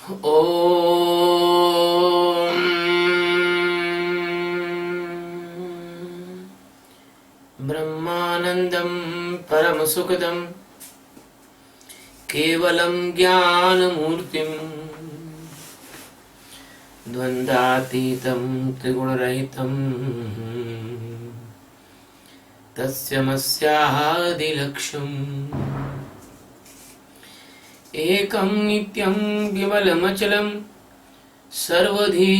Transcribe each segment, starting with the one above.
ॐ ब्रह्मानन्दं परमसुखदं केवलं ज्ञानमूर्तिं द्वन्द्वातीतं त्रिगुणरहितं तस्यमस्यादिलक्ष्यम् एकं नित्यं विमलमचलं सर्वधी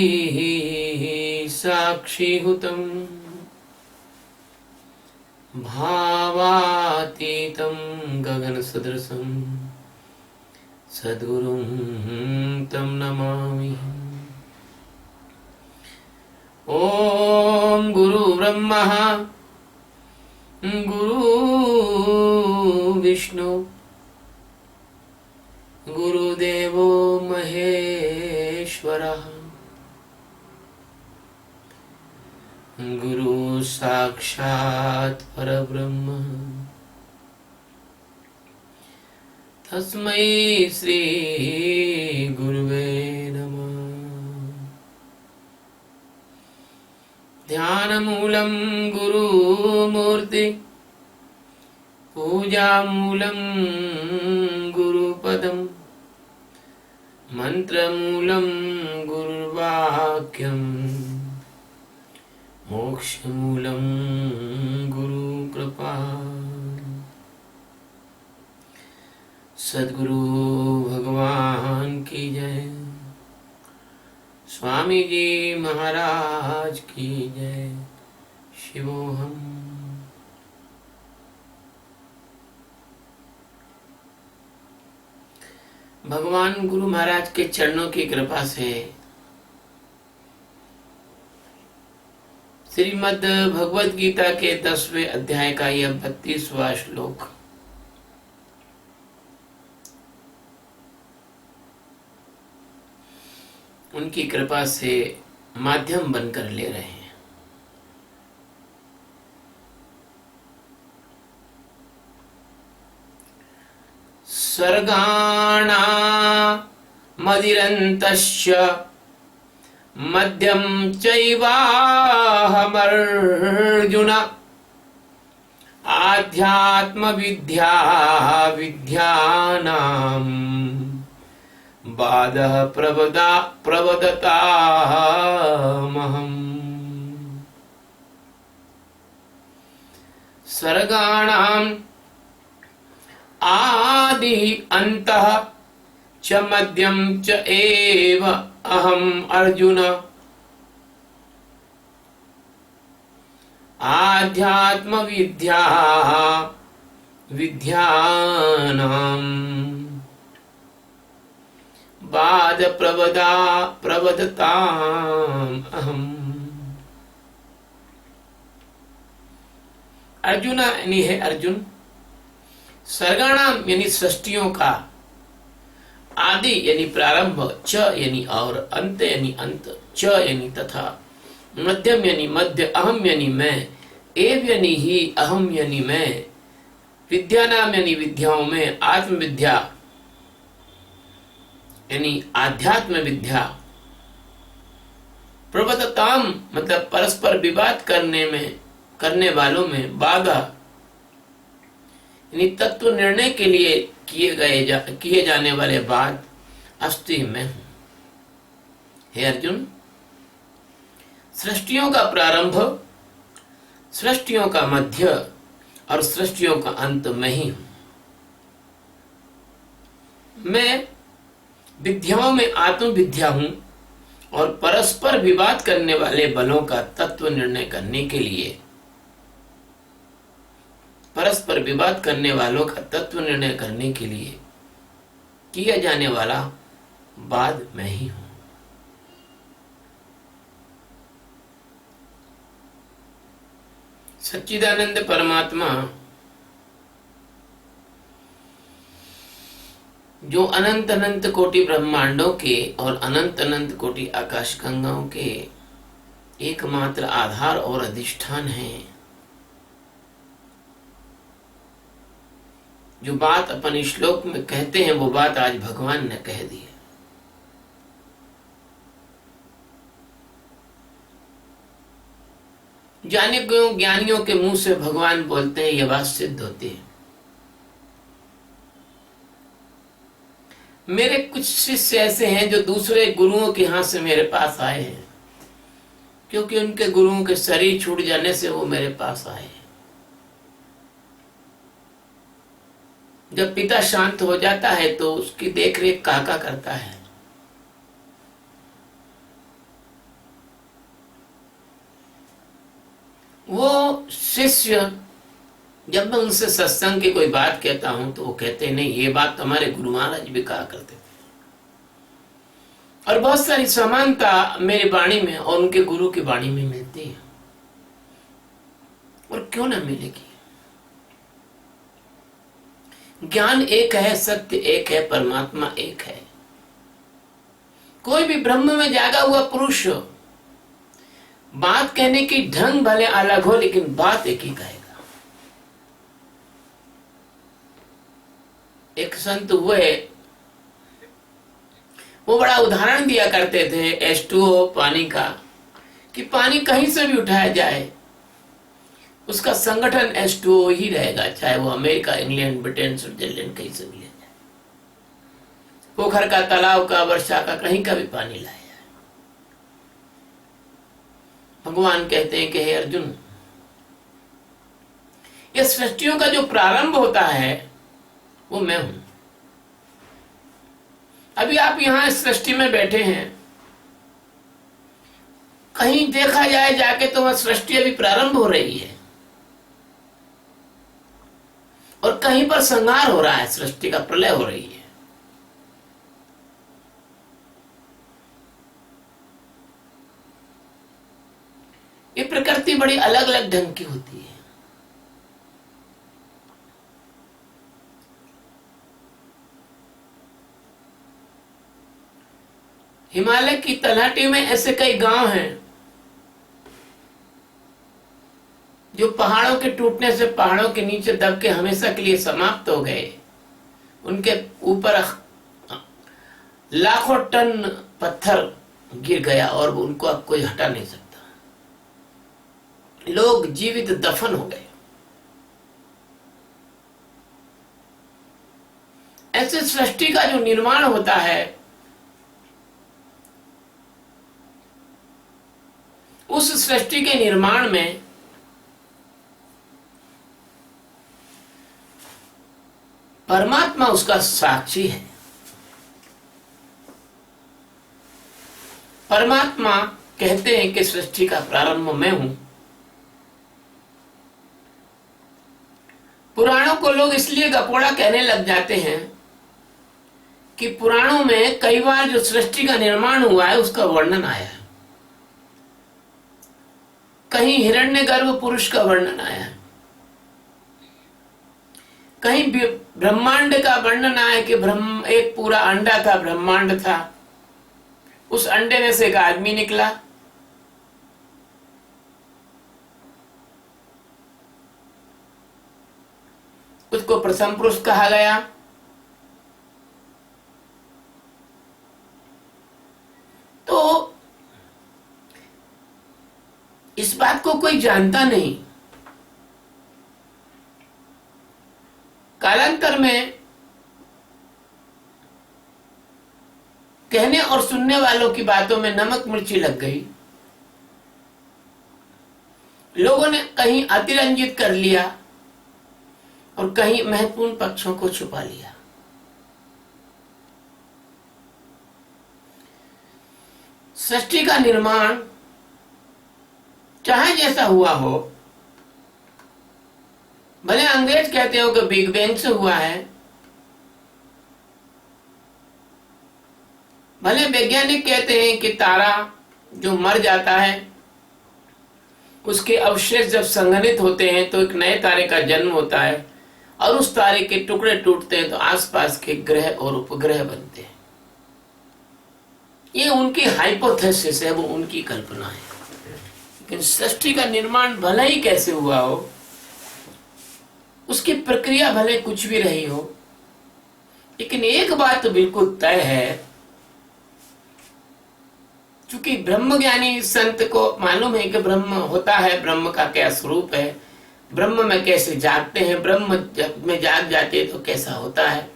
साक्षीभूतं भावातीतं गगनसदृशं सद्गुरुं तं नमामि। ॐ गुरु ब्रह्मा गुरु विष्णु गुरुदेवो महेश्वरः गुरु साक्षात् परब्रह्म तस्मै श्री गुरुवे नमः। ध्यानमूलं गुरुमूर्ति पूजामूलं गुरुपदम् मंत्रमूलं गुरुवाक्यं मोक्षमूलं गुरुकृपा। सद्गुरु भगवान की जय, स्वामी जी महाराज की जय। शिवोहम। भगवान गुरु महाराज के चरणों की कृपा से श्रीमद् भगवद गीता के 10वें अध्याय का यह 32वां श्लोक उनकी कृपा से माध्यम बनकर ले रहे हैं। सर्गाणा मदिरन्तश्च मध्यं चैवाहमर्जुन आध्यात्मविद्या विद्यानां बाधः प्रवदतामहम्। सर्गाणां आदि अंतः च मध्यम च एव अहम अर्जुन आध्यात्म विद्या विद्यानां बाद प्रवदताम अहम। अर्जुन यानी है अर्जुन, सर्गाणाम यानी सृष्टियों का, आदि यानी प्रारंभ, च यानी और, अंत यानी अंत, च यानी तथा, मध्यम यानी मध्य, अहम यानी मैं, एव यानी ही, अहम यानी मैं, विद्यानाम यानी विद्याओं में, आत्म विद्या यानी आध्यात्म विद्या, प्रवदताम मतलब परस्पर विवाद करने वालों में, बाधा यानी तत्व निर्णय के लिए किए जाने वाले बाद, अस्ति में हूं। हे अर्जुन, सृष्टियों का प्रारंभ, सृष्टियों का मध्य और सृष्टियों का अंत मैं ही हूं। मैं विद्याओं में आत्म विद्या हूं और परस्पर विवाद करने वाले बलों का तत्व निर्णय करने के लिए, परस्पर विवाद करने वालों का तत्व निर्णय करने के लिए किया जाने वाला बाद मैं ही हूं। सच्चिदानंद परमात्मा जो अनंत अनंत कोटि ब्रह्मांडों के और अनंत अनंत कोटि आकाश गंगाओं के एकमात्र आधार और अधिष्ठान है, जो बात अपन श्लोक में कहते हैं वो बात आज भगवान ने कह दी है। जाने क्यों ज्ञानियों के मुंह से भगवान बोलते हैं, यह बात सिद्ध होती है। मेरे कुछ शिष्य ऐसे हैं जो दूसरे गुरुओं के यहां से मेरे पास आए हैं, क्योंकि उनके गुरुओं के शरीर छूट जाने से वो मेरे पास आए हैं। जब पिता शांत हो जाता है तो उसकी देखरेख काका करता है। वो शिष्य, जब मैं उनसे सत्संग की कोई बात कहता हूं तो वो कहते हैं नहीं, ये बात हमारे गुरु महाराज भी कहा करते थे। और बहुत सारी समानता मेरी वाणी में और उनके गुरु की वाणी में मिलती है, और क्यों ना मिलेगी। ज्ञान एक है, सत्य एक है, परमात्मा एक है। कोई भी ब्रह्म में जागा हुआ पुरुष, बात कहने की ढंग भले अलग हो लेकिन बात एक ही कहेगा। एक संत हुए, वो बड़ा उदाहरण दिया करते थे H2O पानी का, कि पानी कहीं से भी उठाया जाए उसका संगठन H2O ही रहेगा, चाहे वो अमेरिका, इंग्लैंड, ब्रिटेन, स्विट्जरलैंड कहीं से भी ले जाए। पोखर का, तालाब का, वर्षा का, कहीं का भी पानी लाया जाए। भगवान कहते हैं कि हे अर्जुन, ये सृष्टियों का जो प्रारंभ होता है वो मैं हूं। अभी आप यहां इस सृष्टि में बैठे हैं, कहीं देखा जाए जाके तो वह सृष्टि अभी प्रारंभ हो रही है, और कहीं पर संहार हो रहा है, सृष्टि का प्रलय हो रही है। ये प्रकृति बड़ी अलग अलग ढंग की होती है। हिमालय की तलहटी में ऐसे कई गांव हैं जो पहाड़ों के टूटने से पहाड़ों के नीचे दब के हमेशा के लिए समाप्त हो गए। उनके ऊपर लाखों टन पत्थर गिर गया और उनको अब कोई हटा नहीं सकता। लोग जीवित दफन हो गए। ऐसे सृष्टि का जो निर्माण होता है, उस सृष्टि के निर्माण में परमात्मा उसका साक्षी है। परमात्मा कहते हैं कि सृष्टि का प्रारंभ मैं हूं। पुराणों को लोग इसलिए गपोड़ा कहने लग जाते हैं कि पुराणों में कई बार जो सृष्टि का निर्माण हुआ है उसका वर्णन आया है। कहीं हिरण्यगर्भ पुरुष का वर्णन आया है, कहीं ब्रह्मांड का वर्णन आया कि ब्रह्म एक पूरा अंडा था, ब्रह्मांड था, उस अंडे में से एक आदमी निकला। उसको प्रथम पुरुष कहा गया। तो इस बात को कोई जानता नहीं। कालांतर में कहने और सुनने वालों की बातों में नमक मिर्ची लग गई। लोगों ने कहीं अतिरंजित कर लिया और कहीं महत्वपूर्ण पक्षों को छुपा लिया। सृष्टि का निर्माण चाहे जैसा हुआ हो, भले अंग्रेज कहते हो कि बिग बैंग से हुआ है, भले वैज्ञानिक कहते हैं कि तारा जो मर जाता है उसके अवशेष जब संघनित होते हैं तो एक नए तारे का जन्म होता है, और उस तारे के टुकड़े टूटते हैं तो आसपास के ग्रह और उपग्रह बनते हैं। ये उनकी हाइपोथेसिस है, वो उनकी कल्पना है। लेकिन सृष्टि का निर्माण भले ही कैसे हुआ हो, उसकी प्रक्रिया भले कुछ भी रही हो, लेकिन एक बात तो बिल्कुल तय है, क्योंकि क्योंकि ब्रह्म ज्ञानी संत को मालूम है कि ब्रह्म होता है, ब्रह्म का क्या स्वरूप है, ब्रह्म में कैसे जागते हैं, ब्रह्म जब में जाग जाते तो कैसा होता है।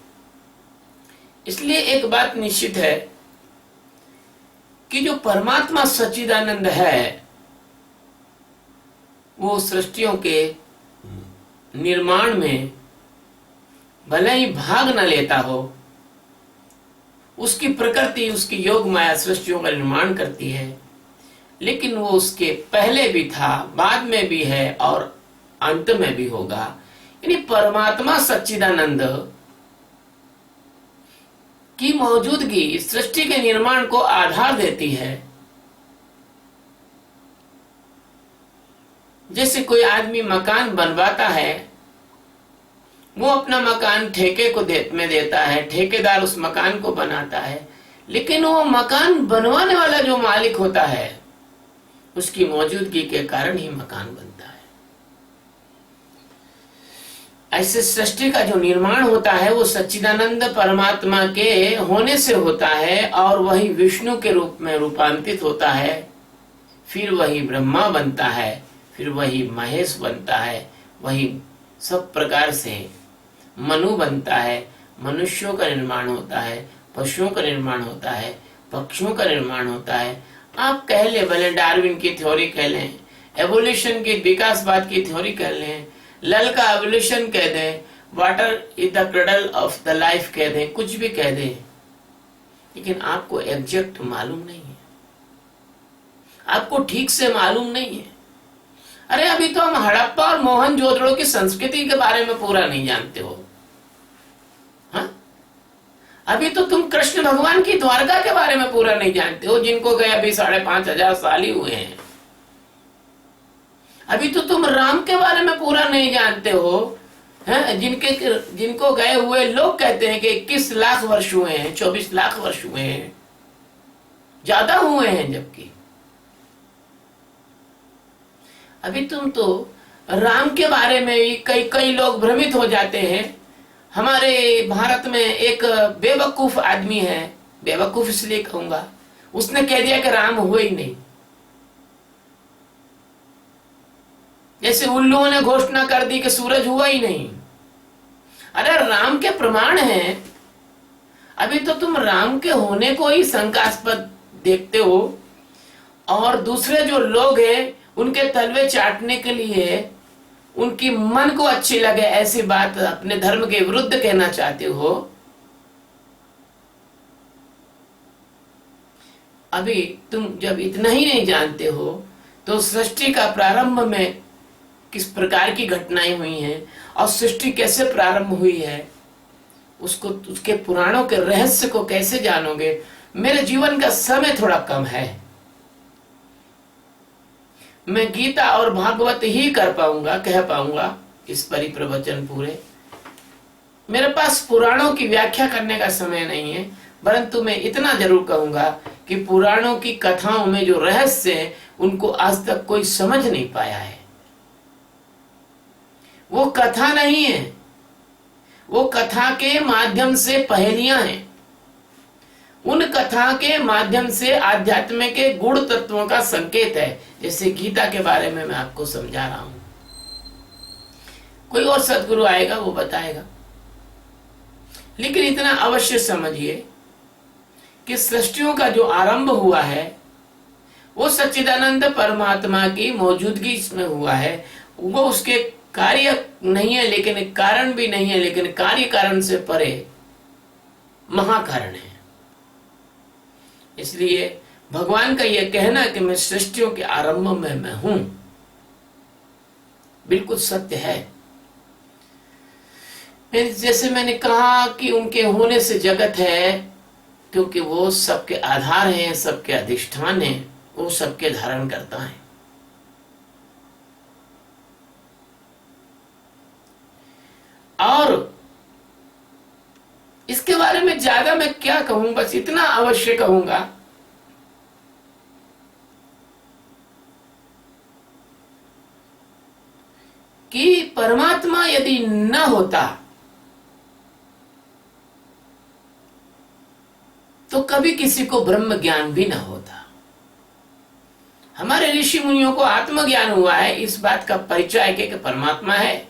इसलिए एक बात निश्चित है कि जो परमात्मा सच्चिदानंद है वो सृष्टियों के निर्माण में भले ही भाग न लेता हो, उसकी प्रकृति, उसकी योग माया सृष्टियों का निर्माण करती है, लेकिन वो उसके पहले भी था, बाद में भी है और अंत में भी होगा। यानी परमात्मा सच्चिदानंद की मौजूदगी सृष्टि के निर्माण को आधार देती है। जैसे कोई आदमी मकान बनवाता है, वो अपना मकान ठेके को में देता है, ठेकेदार उस मकान को बनाता है, लेकिन वो मकान बनवाने वाला जो मालिक होता है उसकी मौजूदगी के कारण ही मकान बनता है। ऐसे सृष्टि का जो निर्माण होता है वो सच्चिदानंद परमात्मा के होने से होता है और वही विष्णु के रूप में रूपांतरित होता है, फिर वही ब्रह्मा बनता है, फिर वही महेश बनता है, वही सब प्रकार से मनु बनता है, मनुष्यों का निर्माण होता है, पशुओं का निर्माण होता है, पक्षियों का निर्माण होता है। आप कह ले, भले डार्विन की थ्योरी कह लें, एवोल्यूशन की, विकासवाद की थ्योरी कह लें, लल का एवोल्यूशन कह दें, water is the cradle of the life कह दें, कुछ भी कह दें, लेकिन आपको एग्जैक्ट मालूम नहीं है, आपको ठीक से मालूम नहीं है। अरे अभी तो हम हड़प्पा और मोहनजोदड़ो की संस्कृति के बारे में पूरा नहीं जानते हो। हाँ? अभी तो तुम कृष्ण भगवान की द्वारका के बारे में पूरा नहीं जानते हो, जिनको गए अभी 5,500 साल ही हुए हैं। अभी तो तुम राम के बारे में पूरा नहीं जानते हो, हैं? जिनको गए हुए लोग कहते हैं कि 21 लाख वर्ष हुए हैं, 24 लाख वर्ष हुए हैं, ज्यादा हुए हैं। जबकि अभी तुम तो राम के बारे में भी कई लोग भ्रमित हो जाते हैं। हमारे भारत में एक बेवकूफ आदमी है, बेवकूफ इसलिए कहूंगा, उसने कह दिया कि राम हुए ही नहीं। जैसे उल्लुओं ने घोषणा कर दी कि सूरज हुआ ही नहीं। अरे राम के प्रमाण हैं, अभी तो तुम राम के होने को ही शंकास्पद देखते हो और दूसरे जो लोग हैं उनके तलवे चाटने के लिए, उनकी मन को अच्छी लगे ऐसी बात अपने धर्म के विरुद्ध कहना चाहते हो। अभी तुम जब इतना ही नहीं जानते हो तो सृष्टि का प्रारंभ में किस प्रकार की घटनाएं हुई हैं और सृष्टि कैसे प्रारंभ हुई है, उसको, उसके पुराणों के रहस्य को कैसे जानोगे। मेरे जीवन का समय थोड़ा कम है, मैं गीता और भागवत ही कर पाऊंगा, कह पाऊंगा इस परिप्रवचन पूरे। मेरे पास पुराणों की व्याख्या करने का समय नहीं है, परंतु मैं इतना जरूर कहूंगा कि पुराणों की कथाओं में जो रहस्य है उनको आज तक कोई समझ नहीं पाया है। वो कथा नहीं है, वो कथा के माध्यम से पहेलियां हैं। उन कथा के माध्यम से आध्यात्म के गुण तत्वों का संकेत है। जैसे गीता के बारे में मैं आपको समझा रहा हूं, कोई और सदगुरु आएगा वो बताएगा, लेकिन इतना अवश्य समझिए कि सृष्टियों का जो आरंभ हुआ है वो सच्चिदानंद परमात्मा की मौजूदगी इसमें हुआ है। वो उसके कार्य नहीं है, लेकिन कारण भी नहीं है, लेकिन कार्य कारण से परे महाकारण है। इसलिए भगवान का यह कहना कि मैं सृष्टियों के आरंभ में मैं हूं, बिल्कुल सत्य है। जैसे मैंने कहा कि उनके होने से जगत है, क्योंकि वो सबके आधार हैं, सबके अधिष्ठान हैं, वो सबके धारण करता है। और इसके बारे में ज्यादा मैं क्या कहूं, बस इतना अवश्य कहूंगा कि परमात्मा यदि न होता तो कभी किसी को ब्रह्म ज्ञान भी न होता। हमारे ऋषि मुनियों को आत्मज्ञान हुआ है, इस बात का परिचय है कि परमात्मा है।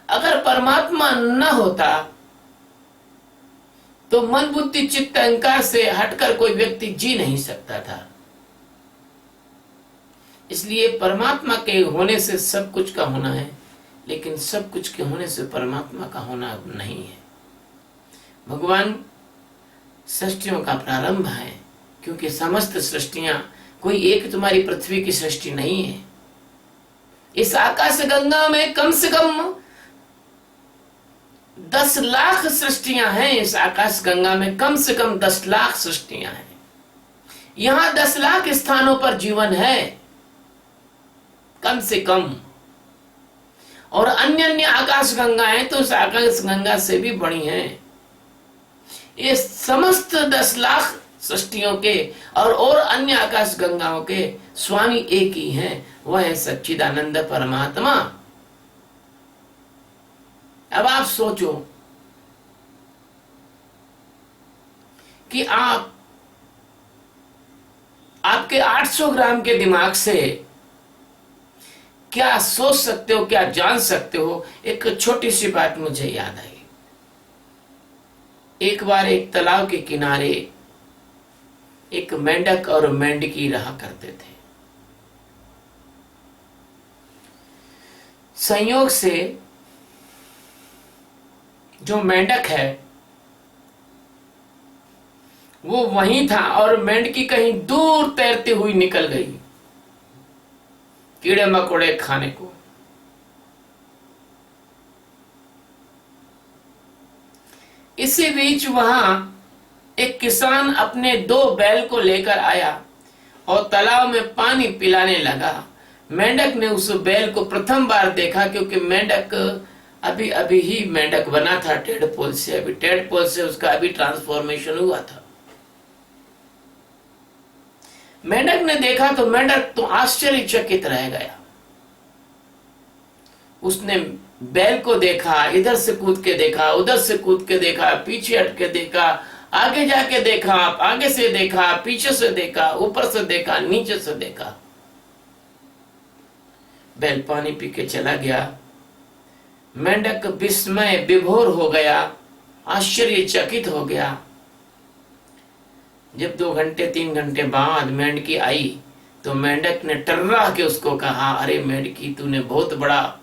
अगर परमात्मा न होता तो मन बुद्धि चित्त अहंकार से हटकर कोई व्यक्ति जी नहीं सकता था। इसलिए परमात्मा के होने से सब कुछ का होना है, लेकिन सब कुछ के होने से परमात्मा का होना नहीं है। भगवान सृष्टियों का प्रारंभ है, क्योंकि समस्त सृष्टियां, कोई एक तुम्हारी पृथ्वी की सृष्टि नहीं है। इस आकाश गंगा में कम से कम 10 लाख सृष्टियां हैं। इस आकाश गंगा में कम से कम 10 लाख सृष्टियां हैं। यहां 10 लाख स्थानों पर जीवन है कम से कम, और अन्य अन्य आकाश गंगाएं तो उस आकाश गंगा से भी बड़ी हैं। ये समस्त 10 लाख सृष्टियों के और अन्य आकाश गंगाओं के स्वामी एक ही हैं, वह है सच्चिदानंद परमात्मा। अब आप सोचो कि आपके 800 ग्राम के दिमाग से क्या सोच सकते हो, क्या जान सकते हो। एक छोटी सी बात मुझे याद आई। एक बार एक तालाब के किनारे एक मेंढक और मेंढकी रहा करते थे। संयोग से जो मेंढक है वो वहीं था और मेंढकी कहीं दूर तैरती हुई निकल गई कीड़े मकोड़े खाने को। इसी बीच वहां एक किसान अपने 2 बैल को लेकर आया और तालाब में पानी पिलाने लगा। मेंढक ने उस बैल को प्रथम बार देखा, क्योंकि मेंढक अभी अभी ही मेंढक बना था टेढ़पोल से, अभी टेढ़पोल से उसका अभी ट्रांसफॉर्मेशन हुआ था। मेंढक ने देखा तो मेंढक तो आश्चर्यचकित रह गया। उसने बैल को देखा, इधर से कूद के देखा, उधर से कूद के देखा, पीछे हट के देखा, आगे जाके देखा, आगे से देखा, पीछे से देखा, ऊपर से देखा, नीचे से देखा। बैल पानी पी के चला गया। मेंढक विस्मय विभोर हो गया, आश्चर्यचकित हो गया। जब 2 घंटे 3 घंटे बाद मेंढकी आई तो मेंढक ने टर्रा के उसको कहा, अरे मेंढकी, तूने बहुत बड़ा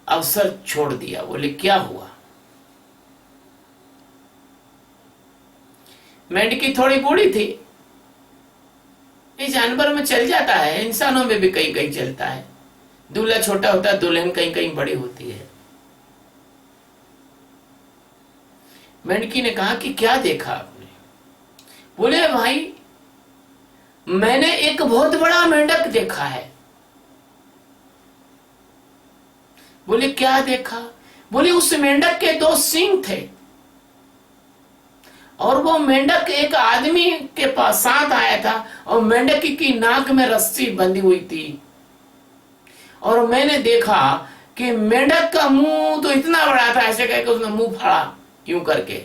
अवसर छोड़ दिया। बोले, क्या हुआ? मेंढकी थोड़ी बूढ़ी थी। ये जानवर में चल जाता है, इंसानों में भी कहीं कहीं चलता है। दूल्हा छोटा होता है, दुल्हन कहीं कहीं बड़ी होती है। मेंढकी ने कहा कि क्या देखा आपने? बोले, भाई, मैंने एक बहुत बड़ा मेंढक देखा है। बोले, क्या देखा? बोले, उस मेंढक के 2 सींग थे और वो मेंढक एक आदमी के पास साथ आया था और मेंढक की नाक में रस्सी बंधी हुई थी। और मैंने देखा कि मेंढक का मुंह तो इतना बड़ा था, ऐसे कहकर उसने मुंह फाड़ा यूं करके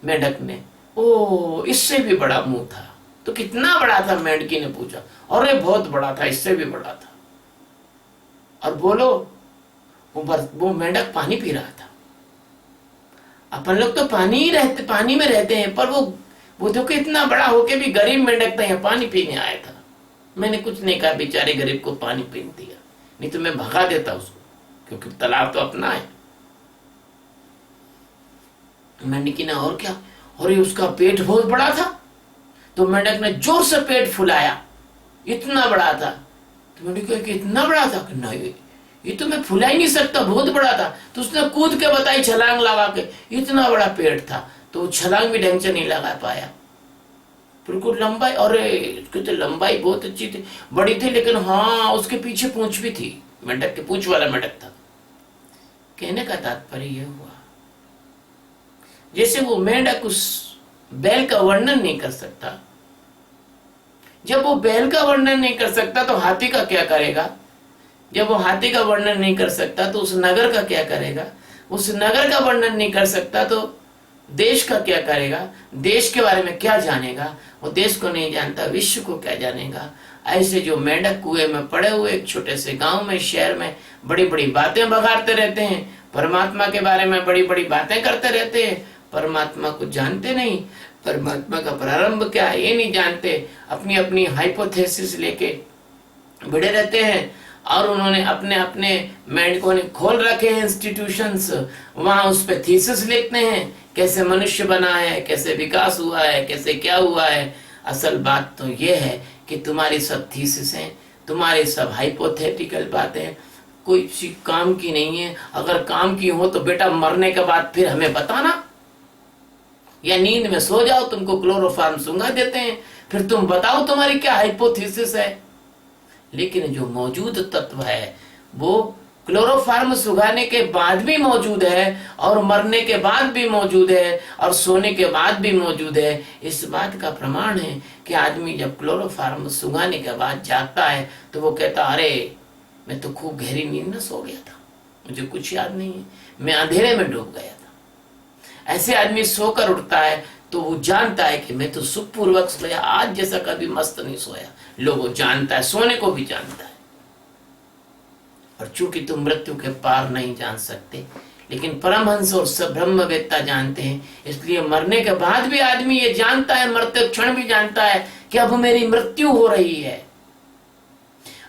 मेंढक ने। ओ, इससे भी बड़ा मुंह था। तो कितना बड़ा था? मेंढकी ने पूछा। और बहुत बड़ा था, इससे भी बड़ा था। और बोलो, वो मेंढक पानी पी रहा था। अपन लोग तो पानी में रहते हैं, पर वो देखो इतना बड़ा होके भी गरीब मेंढक था, यहाँ पानी पीने आया था। मैंने कुछ नहीं कहा, बेचारे गरीब को पानी पीने दिया, नहीं तो मैं भगा देता उसको, क्योंकि तालाब तो अपना है। मेंढकी ने और क्या, और ये उसका पेट बहुत बड़ा था। तो मेंढक ने जोर से पेट फुलाया, इतना बड़ा था। तो मेंढक कहा कि इतना बड़ा था? नहीं, ये तो मैं फुला ही नहीं सकता, बहुत बड़ा था। तो उसने कूद के बताई, छलांग लगा के, इतना बड़ा पेट था। तो छलांग भी ढंग से नहीं लगा पाया। बिल्कुल लंबाई, और उसकी तो लंबाई बहुत अच्छी थी, बड़ी थी, लेकिन हाँ, उसके पीछे पूंछ भी थी। मेंढक के पूंछ वाला मेंढक था। कहने का तात्पर्य यह हुआ, जैसे वो मेंढक उस बैल का वर्णन नहीं कर सकता, जब वो बैल का वर्णन नहीं कर सकता तो हाथी का क्या करेगा? जब वो हाथी का वर्णन नहीं कर सकता तो उस नगर का क्या करेगा? उस नगर का वर्णन नहीं कर सकता तो देश का क्या करेगा, देश के बारे में क्या जानेगा, वो देश को नहीं जानता, विश्व को क्या जानेगा। ऐसे जो मेंढक कुएं में पड़े हुए एक छोटे से गांव में, शहर में बड़ी बड़ी बातें बघाड़ते रहते हैं, परमात्मा के बारे में बड़ी बड़ी बातें करते रहते हैं, परमात्मा को जानते नहीं, परमात्मा का प्रारंभ क्या है ये नहीं जानते, अपनी अपनी हाइपोथेसिस लेके बड़े रहते हैं। और उन्होंने अपने अपने मेंढकों ने खोल रखे हैं इंस्टीट्यूशंस, वहां उस पे थीसिस लिखते हैं, कैसे मनुष्य बना है, कैसे विकास हुआ है, कैसे क्या हुआ है। असल बात तो ये है कि तुम्हारी सब थीसिस हैं, तुम्हारी सब हाइपोथेटिकल बातें कोई सी काम की नहीं है। अगर काम की हो तो बेटा मरने के बाद फिर हमें बताना, या नींद में सो जाओ, तुमको क्लोरोफार्म सुंघा देते हैं, फिर तुम बताओ तुम्हारी क्या हाइपोथेसिस है। लेकिन जो मौजूद तत्व है वो क्लोरोफार्म सुखाने के बाद भी मौजूद है, और मरने के बाद भी मौजूद है, और सोने के बाद भी मौजूद है। इस बात का प्रमाण है कि आदमी जब क्लोरोफार्म सुखाने के बाद जागता है तो वो कहता, अरे मैं तो खूब गहरी नींद में सो गया था, मुझे कुछ याद नहीं है, मैं अंधेरे में डूब गया था। ऐसे आदमी सोकर उठता है तो वो जानता है कि मैं तो सुखपूर्वक सोया, आज जैसा कभी मस्त नहीं सोया। लोगों जानता है, सोने को भी जानता है। और चूंकि तुम मृत्यु के पार नहीं जान सकते, लेकिन परमहंस और सब ब्रह्मवेत्ता जानते हैं, इसलिए मरने के बाद भी आदमी ये जानता है, मरते क्षण भी जानता है कि अब मेरी मृत्यु हो रही है।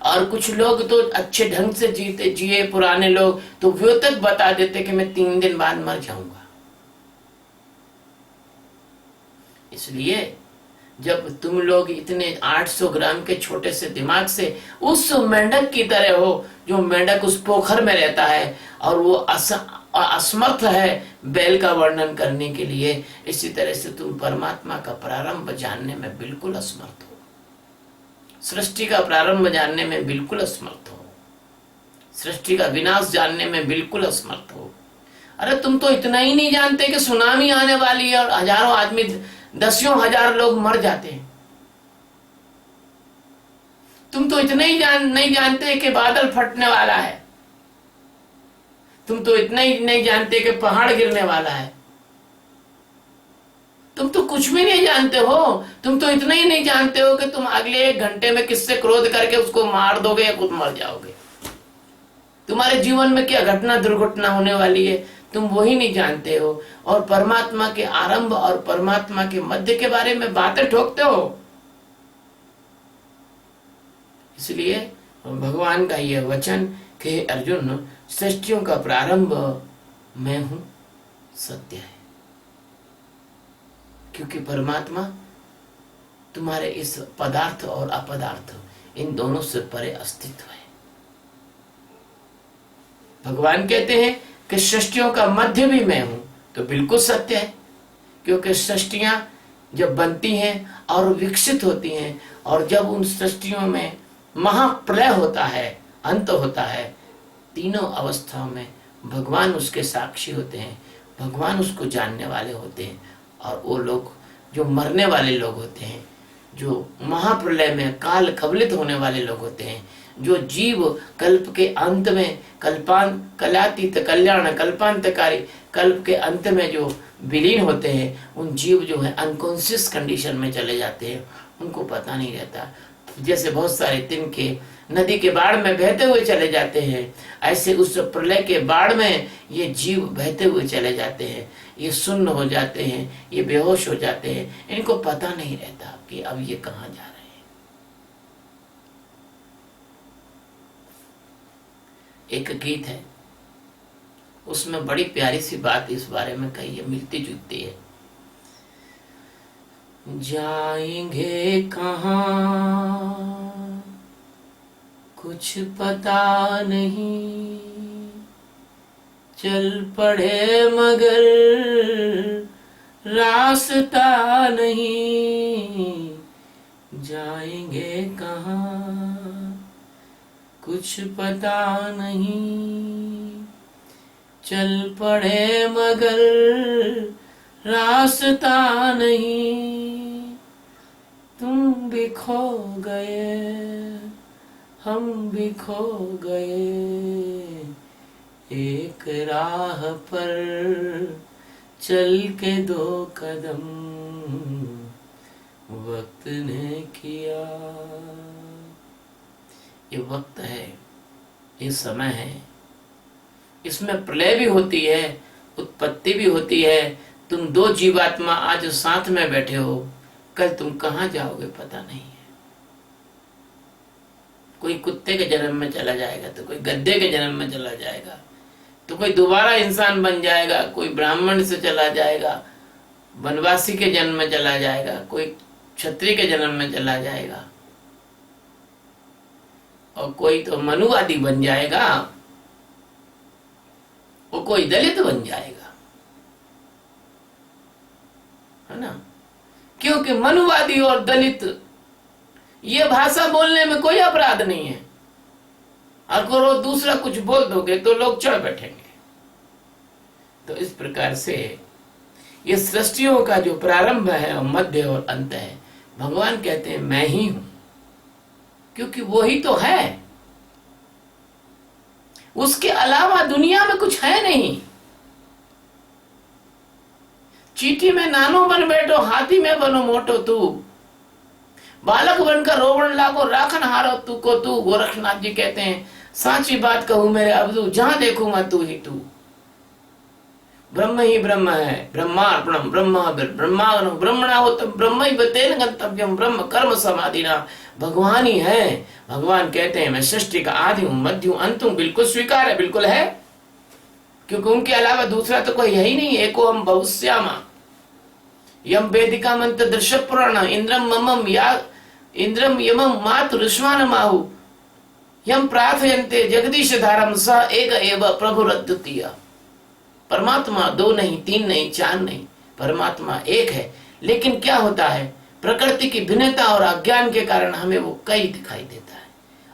और कुछ लोग तो अच्छे ढंग से जीते जिए, पुराने लोग तो वो तक बता देते कि मैं 3 दिन बाद मर जाऊंगा। इसलिए जब तुम लोग इतने 800 ग्राम के छोटे से दिमाग से उस मेंढक की तरह हो, जो मेंढक उस पोखर में रहता है और वो असमर्थ है बैल का वर्णन करने के लिए, इसी तरह से तुम परमात्मा का प्रारंभ जानने में बिल्कुल असमर्थ हो, सृष्टि का प्रारंभ जानने में बिल्कुल असमर्थ हो, सृष्टि का विनाश जानने में बिल्कुल असमर्थ हो। अरे तुम तो इतना ही नहीं जानते कि सुनामी आने वाली है और हजारों आदमी, 10,000 लोग मर जाते हैं। तुम तो इतना ही नहीं जानते कि बादल फटने वाला है। तुम तो इतना ही नहीं जानते कि पहाड़ गिरने वाला है। तुम तो कुछ भी नहीं जानते हो। तुम तो इतना ही नहीं जानते हो कि तुम अगले 1 घंटे में किससे क्रोध करके उसको मार दोगे या खुद मर जाओगे। तुम्हारे जीवन में क्या घटना दुर्घटना होने वाली है, तुम वही नहीं जानते हो। और परमात्मा के आरंभ और परमात्मा के मध्य के बारे में बातें ठोकते हो। इसलिए भगवान का यह वचन कि अर्जुन, सृष्टियों का प्रारंभ मैं हूं, सत्य है। क्योंकि परमात्मा तुम्हारे इस पदार्थ और अपदार्थ इन दोनों से परे अस्तित्व है। भगवान कहते हैं कि सृष्टियों का मध्य भी मैं हूं, तो बिल्कुल सत्य है। क्योंकि सृष्टियां जब बनती हैं और विकसित होती हैं, और जब उन सृष्टियों में महाप्रलय होता है, अंत होता है, तीनों अवस्थाओं में भगवान उसके साक्षी होते हैं, भगवान उसको जानने वाले होते हैं। और वो लोग जो मरने वाले लोग होते हैं, जो महाप्रलय में काल कवलित होने वाले लोग होते हैं, जो जीव कल्प के अंत में कलातीत कल्याण कल्पांतकारी कल्प के अंत में जो विलीन होते हैं, उन जीव जो है अनकॉन्शियस कंडीशन में चले जाते हैं, उनको पता नहीं रहता। जैसे बहुत सारे तिनके नदी के बाढ़ में बहते हुए चले जाते हैं, ऐसे उस प्रलय के बाढ़ में ये जीव बहते हुए चले जाते हैं, ये सुन्न हो जाते हैं, ये बेहोश हो जाते हैं, इनको पता नहीं रहता कि अब ये कहाँ जा रहे हैं। एक गीत है, उसमें बड़ी प्यारी सी बात इस बारे में कही है, मिलती जुलती है। जाएंगे कहाँ कुछ पता नहीं, चल पड़े मगर रास्ता नहीं। जाएंगे कहाँ कुछ पता नहीं, चल पड़े मगर रास्ता नहीं। तुम भी खो गए, हम भी खो गए, एक राह पर चल के 2 कदम वक्त ने किया। ये वक्त है, ये समय है, इसमें प्रलय भी होती है, उत्पत्ति भी होती है। तुम 2 जीवात्मा आज साथ में बैठे हो, कल तुम कहां जाओगे पता नहीं है। कोई कुत्ते के जन्म में चला जाएगा, तो कोई गद्दे के जन्म में चला जाएगा, तो कोई दोबारा इंसान बन जाएगा, कोई ब्राह्मण से चला जाएगा, वनवासी के जन्म में चला जाएगा, कोई क्षत्रिय के जन्म में चला जाएगा, और कोई तो मनुवादी बन जाएगा, और कोई दलित बन जाएगा, है ना। क्योंकि मनुवादी और दलित ये भाषा बोलने में कोई अपराध नहीं है। अगर वो दूसरा कुछ बोल दोगे तो लोग चढ़ बैठेंगे। तो इस प्रकार से ये सृष्टियों का जो प्रारंभ है और मध्य और अंत है, भगवान कहते हैं मैं ही हूं, क्योंकि वो ही तो है। उसके अलावा दुनिया में कुछ है नहीं। चीटी में नानो बन बैठो, हाथी में बनो मोटो तू, बालक बनकर रोवण लागो, राखन हारो तू को तू। गोरखनाथ जी कहते हैं साची बात कहूं मेरे अब्दू, जहां देखूंगा तू ही तू। ब्रह्म ही ब्रह्म है, ब्रह्मार्पणम ब्रह्माग्नम ब्रह्मणा होतम ब्रह्म ही बतेन गंतव्यम ब्रह्म कर्म समाधिना। भगवान ही है। भगवान कहते हैं मैं सृष्टि का आदि हूं, मध्य हूं, अंत हूं। बिल्कुल स्वीकार है, बिल्कुल है, क्योंकि उनके अलावा दूसरा तो कोई है ही नहीं। एको हम बहुश्यामा यम वेदिका मंत्र दृश्य पुराण इंद्रम ममम या इंद्रम यमम मातु ऋष्वान माहु यम प्रार्थयन्ते जगदीश धारम स एक एव प्रभु रद्दुतिया। परमात्मा 2 नहीं, 3 नहीं, 4 नहीं, परमात्मा एक है। लेकिन क्या होता है, प्रकृति की भिन्नता और अज्ञान के कारण हमें वो कई दिखाई देता है,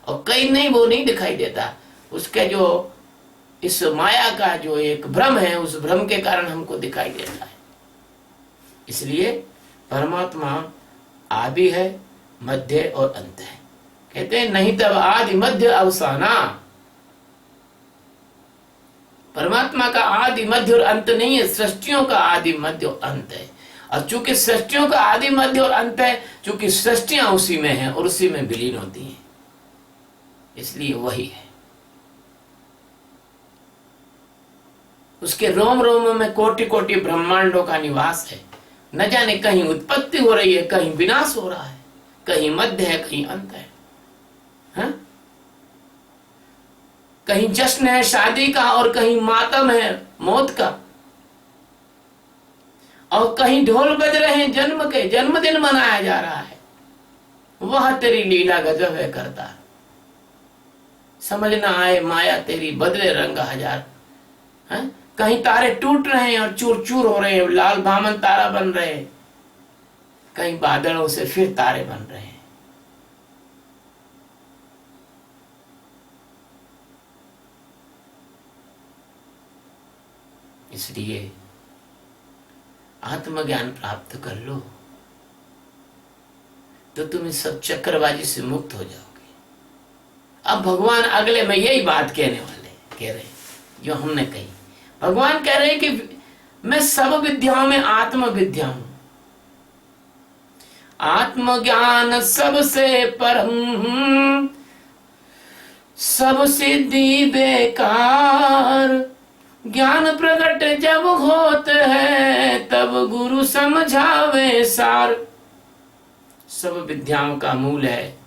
और कई नहीं, वो नहीं दिखाई देता। उसके जो इस माया का जो एक भ्रम है, उस भ्रम के कारण हमको दिखाई देता है। इसलिए परमात्मा आदि है, मध्य और अंत है। कहते हैं नहीं तब आदि मध्य अवसाना। परमात्मा का आदि मध्य और अंत नहीं है, सृष्टियों का आदि मध्य और अंत है। और चूंकि सृष्टियों का आदि मध्य और अंत है, चूंकि सृष्टियां उसी में हैं और उसी में विलीन होती हैं, इसलिए वही है। उसके रोम रोम में कोटि कोटि ब्रह्मांडों का निवास है। न जाने कहीं उत्पत्ति हो रही है, कहीं विनाश हो रहा है, कहीं मध्य है, कहीं अंत है, हा? कहीं जश्न है शादी का और कहीं मातम है मौत का, और कहीं ढोल बज रहे हैं जन्म के, जन्मदिन मनाया जा रहा है। वह तेरी लीला गजब है करता, समझ ना आए माया तेरी बदले रंग हजार। है? कहीं तारे टूट रहे हैं और चूर चूर हो रहे हैं, लाल भामन तारा बन रहे हैं, कहीं बादलों से फिर तारे बन रहे हैं। इसलिए आत्मज्ञान प्राप्त कर लो तो तुम इस सब चक्रबाजी से मुक्त हो जाओगे। अब भगवान अगले में यही बात कह रहे जो हमने कही। भगवान कह रहे हैं कि मैं सब विद्याओं में आत्म विद्या हूं, आत्मज्ञान सबसे परम, सब सिद्धि बेकार। ज्ञान प्रकट जब होत है, तब गुरु समझावे सार। सब विद्याओं का मूल है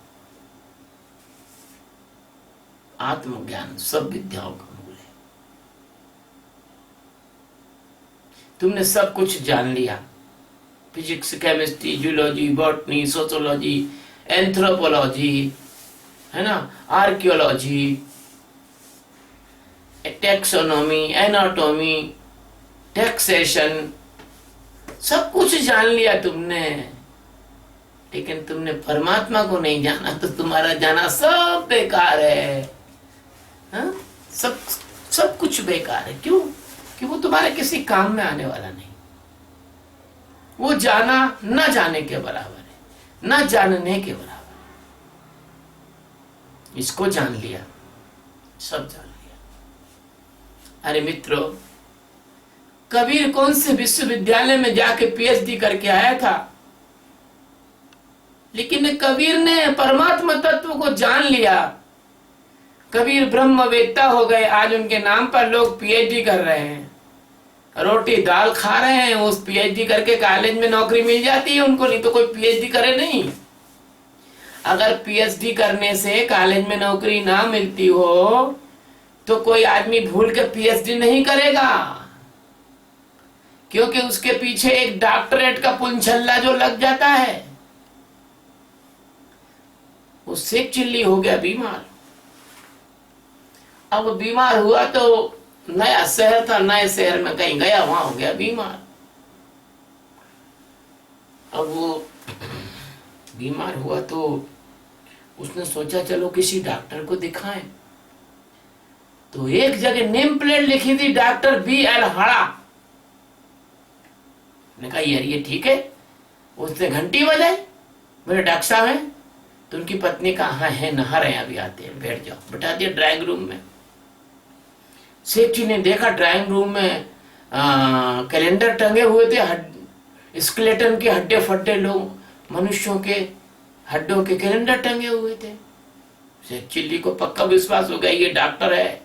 आत्मज्ञान, सब विद्याओं का मूल है। तुमने सब कुछ जान लिया, physics, chemistry, zoology, botany, sociology, anthropology, है ना, आर्कियोलॉजी, टेक्सोनॉमी, एनाटॉमी, टैक्सेशन, सब कुछ जान लिया तुमने। लेकिन तुमने परमात्मा को नहीं जाना, तो तुम्हारा जाना सब बेकार है। हा? सब कुछ बेकार है। क्यों? कि वो तुम्हारे किसी काम में आने वाला नहीं। वो जाना न जाने के बराबर है, न जानने के बराबर है। इसको जान लिया, सब जान लिया। अरे मित्रों, कबीर कौन से विश्वविद्यालय में जाके पीएचडी करके आया था, लेकिन कबीर ने परमात्मा तत्व को जान लिया। कबीर ब्रह्मवेत्ता हो गए। आज उनके नाम पर लोग पीएचडी कर रहे हैं, रोटी दाल खा रहे हैं। उस पीएचडी करके कॉलेज में नौकरी मिल जाती है उनको, नहीं तो कोई पीएचडी करे नहीं। अगर पीएचडी करने से कॉलेज में नौकरी ना मिलती हो तो कोई आदमी भूल के पीएचडी नहीं करेगा, क्योंकि उसके पीछे एक डॉक्टरेट का पुंछल्ला जो लग जाता है। उससे चिल्ली हो गया बीमार। अब बीमार हुआ तो नया शहर था, नए शहर में कहीं गया, वहां हो गया बीमार। अब वो बीमार हुआ तो उसने सोचा चलो किसी डॉक्टर को दिखाएं। तो एक जगह नेम प्लेट लिखी थी डॉक्टर BL हड़ा। ने कहा यार ये ठीक है। उसने घंटी बजाई, मेरे डॉक्टर साहब हैं। तो उनकी पत्नी कहा हाँ है, नहा रहे हैं, अभी आते हैं, बैठ जाओ। बैठा दिया ड्राइंग रूम में। सेठ जी ने देखा ड्राइंग रूम में कैलेंडर टंगे हुए थे, स्केलेटन के हड्डे फड्डे लोग, मनुष्यों के हड्डों के कैलेंडर टंगे हुए थे। सेठ चिल्ली को पक्का विश्वास हो गया ये डॉक्टर है।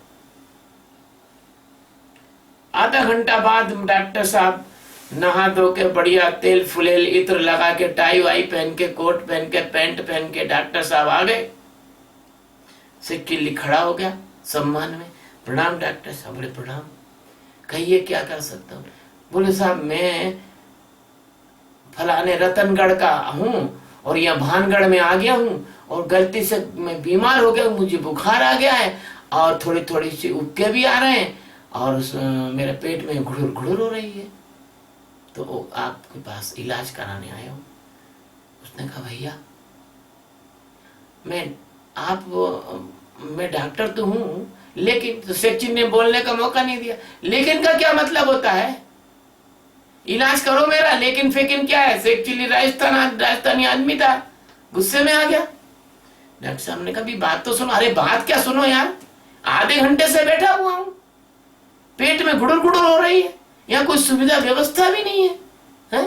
आधा घंटा बाद डॉक्टर साहब नहा धो के बढ़िया तेल फुलेल इत्र लगा के टाई वाई पहन के कोट पहन के पैंट पहन के डॉक्टर साहब आ गए। सेठ चिल्ली खड़ा हो गया सम्मान में, प्रणाम डॉक्टर साहब। बोले प्रणाम, कहिए क्या कर सकता हूँ। बोले साहब मैं फलाने रतनगढ़ का हूँ और यहाँ भानगढ़ में आ गया हूँ और गलती से मैं बीमार हो गया, मुझे बुखार आ गया है और थोड़ी थोड़ी सी उबके भी आ रहे हैं और मेरे पेट में घुड़ुर घुड़ुर हो रही है, तो आपके पास इलाज कराने आया हूँ। उसने कहा भैया मैं डॉक्टर तो हूँ, लेकिन तो सेठ जी ने बोलने का मौका नहीं दिया। लेकिन का क्या मतलब होता है, इलाज करो मेरा। लेकिन फेकिन क्या है। सेठ चिल्ली राजस्थानी आदमी था, गुस्से में आ गया। डॉक्टर साहब ने कहा भी बात तो सुनो। अरे बात क्या सुनो यार, आधे घंटे से बैठा हुआ हूं, पेट में गुड़ुर गुड़ुर हो रही है, यहाँ कोई सुविधा व्यवस्था भी नहीं है।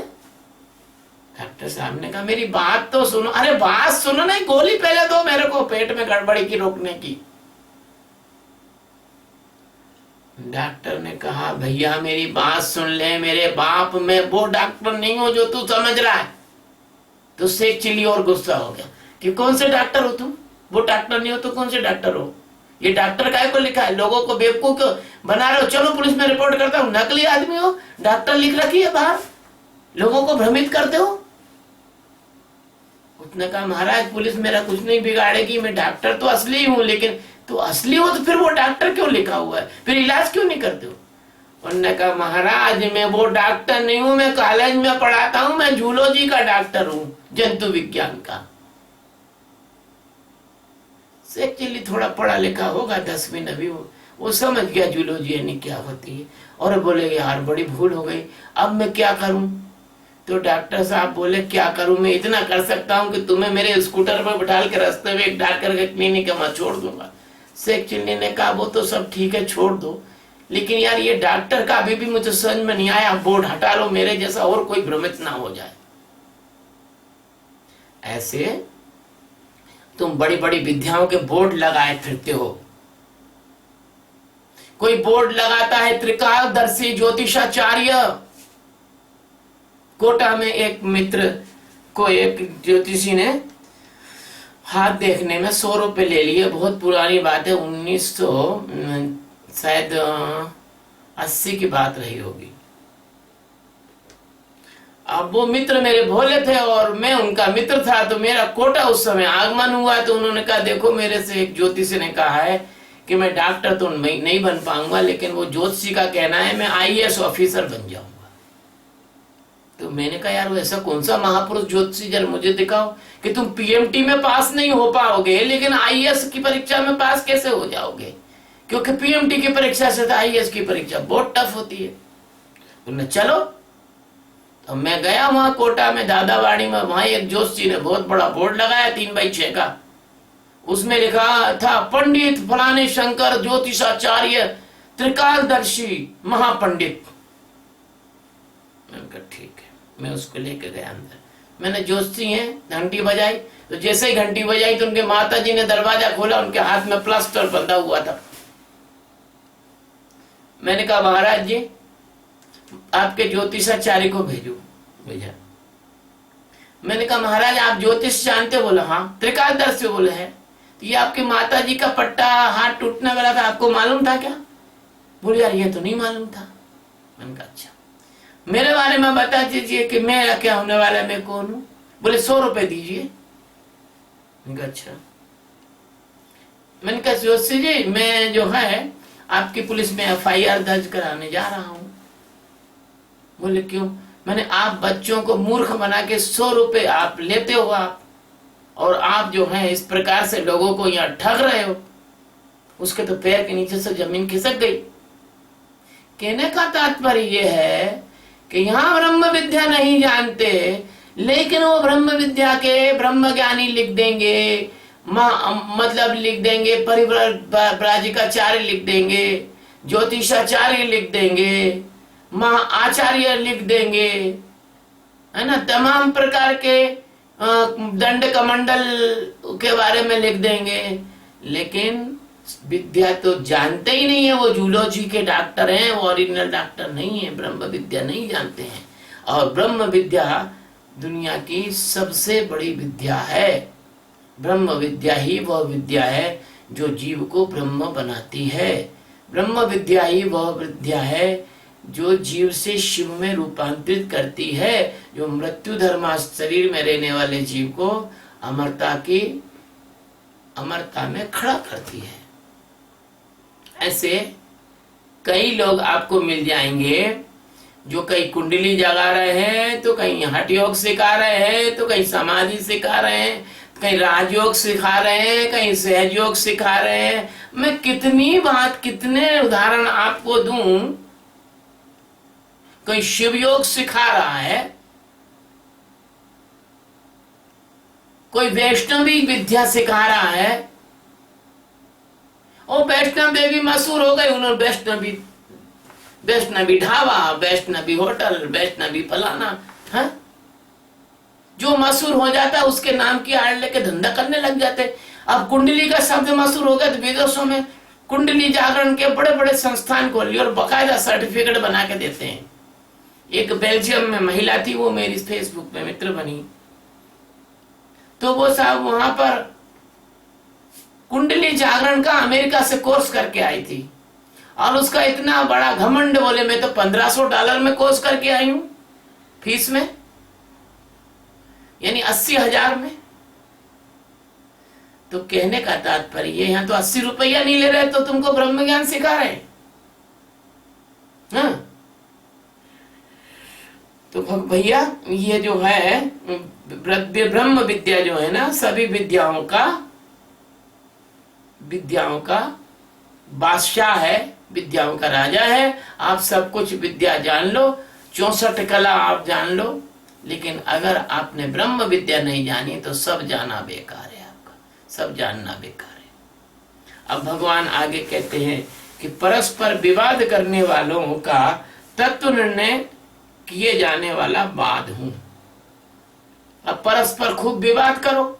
डॉक्टर साहब ने कहा मेरी बात तो सुनो। अरे बात सुनो, नहीं गोली पहले दो मेरे को पेट में गड़बड़ी की रोकने की। डॉक्टर ने कहा भैया मेरी बात सुन ले, मेरे बाप मैं वो डॉक्टर नहीं हूं जो तू समझ रहा है। तो शेख चिल्ली और गुस्सा हो गया कि कौन से डॉक्टर हो तुम, वो डॉक्टर नहीं हो तो कौन से डॉक्टर हो। ये डॉक्टर काहे को लिखा है, लोगों को बेवकूफ क्यों बना रहे हो। चलो पुलिस में रिपोर्ट करता हूँ, नकली आदमी हो, डॉक्टर लिख रखी है बाहर, लोगों को भ्रमित करते हो। उसने कहा महाराज पुलिस मेरा कुछ नहीं बिगाड़ेगी, मैं डॉक्टर तो असली हूँ, लेकिन तो असली हो तो फिर वो डॉक्टर क्यों लिखा हुआ है, फिर इलाज क्यों नहीं करते हो। उन्होंने कहा महाराज मैं वो डॉक्टर नहीं हूं, मैं कॉलेज में पढ़ाता हूं, मैं जूलॉजी का डॉक्टर हूं, जंतु विज्ञान का। शेख चिल्ली थोड़ा पढ़ा लिखा होगा, 10वीं 9वीं, वो समझ गया जूलॉजी यानी क्या होती है। और बोले यार बड़ी भूल हो गई, अब मैं क्या करूं। तो डॉक्टर साहब बोले क्या करूं, मैं इतना कर सकता हूं कि तुम्हें मेरे स्कूटर पर बिठा के रास्ते में एक डॉक्टर के क्लिनिक में छोड़ दूंगा। शेख चिल्ली ने कहा वो तो सब ठीक है छोड़ दो, लेकिन यार ये डॉक्टर का अभी भी मुझे समझ में नहीं आया, बोर्ड हटा लो, मेरे जैसा और कोई भ्रमित ना हो जाए। ऐसे तुम बड़ी बड़ी विद्याओं के बोर्ड लगाए फिरते हो। कोई बोर्ड लगाता है त्रिकालदर्शी ज्योतिषाचार्य। कोटा में एक मित्र को एक ज्योतिषी ने हाथ देखने में 100 रुपए ले लिए, बहुत पुरानी बात है, 1900 शायद 80 की बात रही होगी। अब वो मित्र मेरे भोले थे और मैं उनका मित्र था, तो मेरा कोटा उस समय आगमन हुआ। तो उन्होंने कहा देखो मेरे से एक ज्योतिषी ने कहा है कि मैं डॉक्टर तो नहीं बन पाऊंगा, लेकिन वो ज्योतिषी का कहना है मैं IAS ऑफिसर बन जाऊंगा। तो मैंने कहा यार ऐसा कौन सा महापुरुष ज्योतिषी जरा मुझे दिखाओ कि तुम PMT में पास नहीं हो पाओगे, लेकिन IAS की परीक्षा में पास कैसे हो जाओगे, क्योंकि PMT की परीक्षा से तो IAS की परीक्षा बहुत टफ होती है। उन्होंने चलो, तो मैं गया वहां कोटा में दादावाड़ी में, वहां एक ज्योतिषी ने बहुत बड़ा बोर्ड लगाया 3x6 का, उसमें लिखा था पंडित फलाने शंकर ज्योतिषाचार्य त्रिकालदर्शी महापंडित। मैंने कहा ठीक है। मैं उसको लेके गया अंदर, मैंने जोशी है घंटी बजाई, तो जैसे ही घंटी बजाई तो उनके माता जी ने दरवाजा खोला, उनके हाथ में प्लास्टर बंधा हुआ था। मैंने कहा महाराज जी आपके ज्योतिषाचार्य को भेजा। मैंने कहा महाराज आप ज्योतिष जानते हो? बोला हाँ। त्रिकालदर्शी? बोले है। तो ये आपकी माता जी का पट्टा हाथ टूटने वाला था, आपको मालूम था क्या? बोले यार ये तो नहीं मालूम था। मैंने कहा अच्छा मेरे बारे में बता दीजिए कि मेरा क्या होने वाला है, मैं कौन हूं? बोले 100 रुपए दीजिए। मैंने कहा अच्छा। मैंने कहा जोशी जी मैं जो है आपकी पुलिस में FIR दर्ज कराने जा रहा हूं। बोले क्यों? मैंने आप बच्चों को मूर्ख बना के 100 रुपए आप लेते हो आप, और आप जो है इस प्रकार से लोगों को यहाँ ठग रहे हो। उसके तो पैर के नीचे से जमीन खिसक गई। कहने का तात्पर्य यह है कि यहाँ ब्रह्म विद्या नहीं जानते, लेकिन वो ब्रह्म विद्या के ब्रह्म ज्ञानी लिख देंगे, मतलब लिख देंगे, परिव्राजिकाचार्य लिख देंगे, ज्योतिषाचार्य लिख देंगे, आचार्य लिख देंगे, है ना, तमाम प्रकार के दंड कमंडल के बारे में लिख देंगे, लेकिन विद्या तो जानते ही नहीं है। वो जूलॉजी के डॉक्टर हैं, वो ओरिजिनल डॉक्टर नहीं है, ब्रह्म विद्या नहीं जानते हैं। और ब्रह्म विद्या दुनिया की सबसे बड़ी विद्या है। ब्रह्म विद्या ही वह विद्या है जो जीव को ब्रह्म बनाती है। ब्रह्म विद्या ही वह विद्या है जो जीव से शिव में रूपांतरित करती है, जो मृत्यु धर्मा शरीर में रहने वाले जीव को अमरता में खड़ा करती है। ऐसे कई लोग आपको मिल जाएंगे जो कहीं कुंडली जगा रहे हैं, तो कहीं हठ योग सिखा रहे हैं, तो कहीं समाधि सिखा रहे हैं, कहीं राजयोग सिखा रहे हैं, कहीं सहज योग सिखा रहे हैं। मैं कितने उदाहरण आपको दूं। कोई शिव योग सिखा रहा है, कोई वैष्णवी विद्या सिखा रहा है। और वैष्णव देवी मशहूर हो गई, उन्होंने वैष्णवी ढाबा, वैष्णवी होटल, वैष्णवी फलाना है। जो मशहूर हो जाता है उसके नाम की आड़ लेके धंधा करने लग जाते। अब कुंडली का शब्द मशहूर हो गया तो विदेशों में कुंडली जागरण के बड़े बड़े संस्थान खोल लिए और बकायदा सर्टिफिकेट बना के देते हैं। एक बेल्जियम में महिला थी, वो मेरी फेसबुक पे मित्र बनी, तो वो साहब वहां पर कुंडली जागरण का अमेरिका से कोर्स करके आई थी, और उसका इतना बड़ा घमंड, बोले मैं तो $1500 में कोर्स करके आई हूं फीस में, यानी 80,000 में। तो कहने का तात्पर्य ये, यहाँ तो 80 रुपया नहीं ले रहे तो तुमको ब्रह्म ज्ञान सिखा रहे हैं। हाँ? तो भैया ये जो है ब्रह्म विद्या जो है ना, सभी विद्याओं का बादशाह है, विद्याओं का राजा है। आप सब कुछ विद्या जान लो, 64 कला आप जान लो, लेकिन अगर आपने ब्रह्म विद्या नहीं जानी तो सब जाना बेकार है, आपका सब जानना बेकार है। अब भगवान आगे कहते हैं कि परस्पर विवाद करने वालों का तत्व निर्णय किए जाने वाला वाद हूं। अब परस्पर खूब विवाद करो,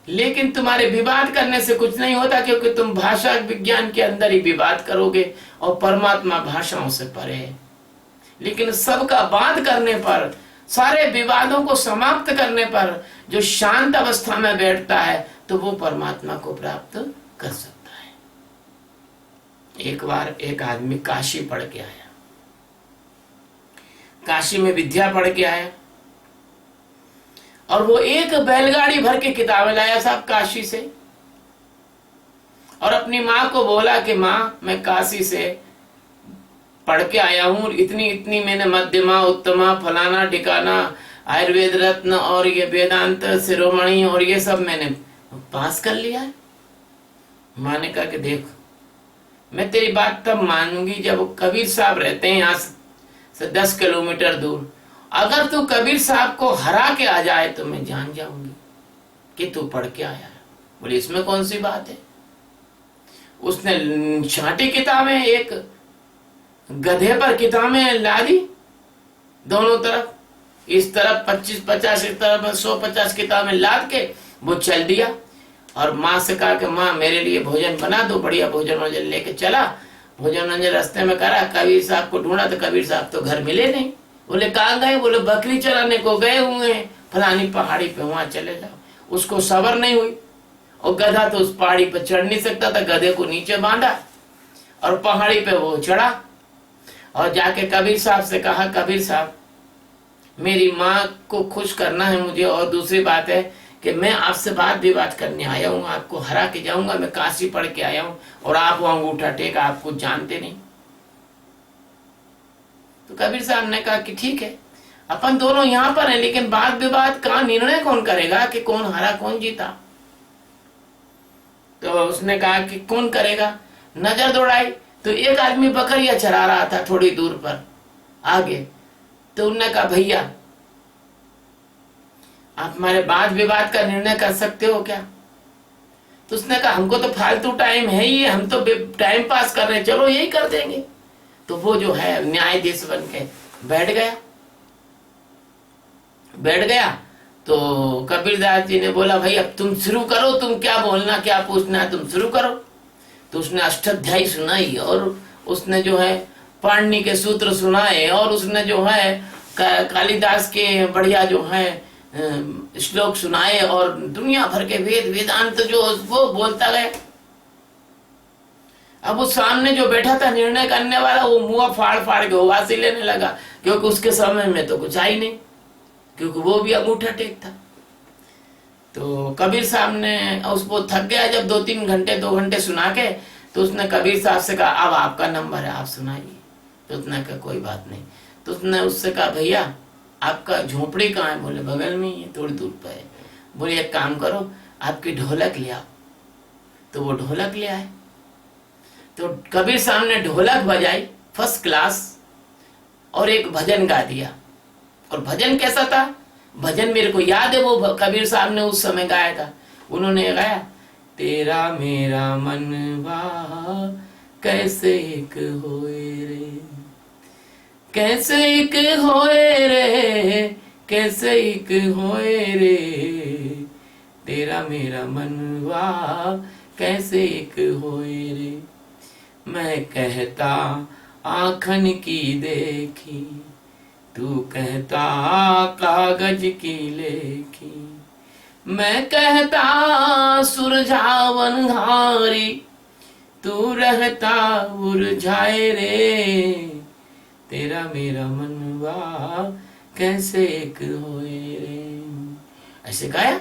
लेकिन तुम्हारे विवाद करने से कुछ नहीं होता, क्योंकि तुम भाषा विज्ञान के अंदर ही विवाद करोगे और परमात्मा भाषाओं से परे है। लेकिन सबका वाद करने पर, सारे विवादों को समाप्त करने पर जो शांत अवस्था में बैठता है तो वो परमात्मा को प्राप्त कर सकता है। एक बार एक आदमी काशी पढ़ के आया, काशी में विद्या पढ़ के आया, और वो एक बैलगाड़ी भर के किताबें लाया साहब काशी से, और अपनी माँ को बोला कि माँ मैं काशी से पढ़ के आया हूँ, इतनी इतनी मैंने मध्यमा उत्तमा फलाना ठिकाना आयुर्वेद रत्न और ये वेदांत शिरोमणि और ये सब मैंने पास कर लिया है। माँ ने कहा कि देख मैं तेरी बात तब मानूंगी जब कबीर साहब रहते हैं यहाँ से 10 किलोमीटर दूर, अगर तू कबीर साहब को हरा के आ जाए तो मैं जान जाऊंगी कि तू पढ़ के आया है। बोले इसमें कौन सी बात है। उसने छांटी किताबें एक गधे पर किताबें लादी दोनों तरफ, इस तरफ 25-50, इस तरफ 100-50 किताबें लाद के वो चल दिया। और माँ से कहा कि माँ मेरे लिए भोजन बना दो, बढ़िया भोजन वोजन लेके चला। भोजन वोजन रास्ते में करा, कबीर साहब को ढूंढा तो कबीर साहब तो घर मिले नहीं। बोले कहाँ गए? बोले बकरी चराने को गए हुए हैं फलानी पहाड़ी पे, वहां चले जाओ। उसको सबर नहीं हुई, और गधा तो उस पहाड़ी पे चढ़ नहीं सकता था, गधे को नीचे बांधा और पहाड़ी पे वो चढ़ा। और जाके कबीर साहब से कहा, कबीर साहब मेरी माँ को खुश करना है मुझे, और दूसरी बात है कि मैं आपसे बात विवाद करने आया हूँ, आपको हरा के जाऊंगा, मैं काशी पढ़ के आया हूँ और आप वहां अंगूठा टेका, आप कुछ जानते नहीं। तो कबीर साहब ने कहा कि ठीक है, अपन दोनों यहाँ पर हैं, लेकिन बात विवाद का निर्णय कौन करेगा कि कौन हारा कौन जीता? तो उसने कहा कि कौन करेगा? नजर दौड़ाई तो एक आदमी बकरियां चरा रहा था थोड़ी दूर पर आगे। तो उन्होंने कहा भैया आप हमारे वाद विवाद का निर्णय कर सकते हो क्या? तो उसने कहा हमको तो फालतू टाइम है ही, हम तो टाइम पास कर रहे हैं, चलो यही कर देंगे। तो वो जो है न्यायाधीश बन के बैठ गया। तो कबीरदास जी ने बोला भाई अब तुम शुरू करो, तुम क्या बोलना क्या पूछना है तुम शुरू करो। तो उसने अष्टाध्यायी सुनाई, और उसने जो है पाणिनि के सूत्र सुनाए, और उसने जो है कालिदास के बढ़िया जो है श्लोक सुनाए, और दुनिया भर के वेद वेदांत जो वो बोलता गया। अब उस सामने जो बैठा था निर्णय करने वाला, वो मुंह फाड़ फाड़ के उबासी लेने लगा, क्योंकि उसके समय में तो कुछ आई नहीं, क्योंकि वो भी अंगूठा टेक था। तो कबीर साहब ने उसको थक गया जब 2-3 घंटे 2 घंटे सुना के, तो उसने कबीर साहब से कहा अब आपका नंबर है, आप सुनाइए। तो उसने कहा कोई बात नहीं। तो उसने उससे कहा भैया आपका झोपड़ी कहाँ है? बोले बगल में ही है, थोड़ी दूर पर है। बोले एक काम करो आपकी ढोलक ले आओ। तो वो ढोलक ले आए। तो कबीर साहब ने ढोलक बजाई फर्स्ट क्लास, और एक भजन गा दिया। और भजन कैसा था? भजन मेरे को याद है, वो कबीर साहब ने उस समय गाया था। उन्होंने गाया तेरा मेरा मनवा कैसे एक होए रे, कैसे एक होए रे, कैसे एक होए रे, तेरा मेरा मनवा कैसे एक होए रे। मैं कहता आँखन की देखी, तू कहता कागज की लेखी, मैं कहता सुरझावन घारी, तू रहता उलझाए रे, तेरा मेरा मनवा कैसे एक होए रे। ऐसे गाया।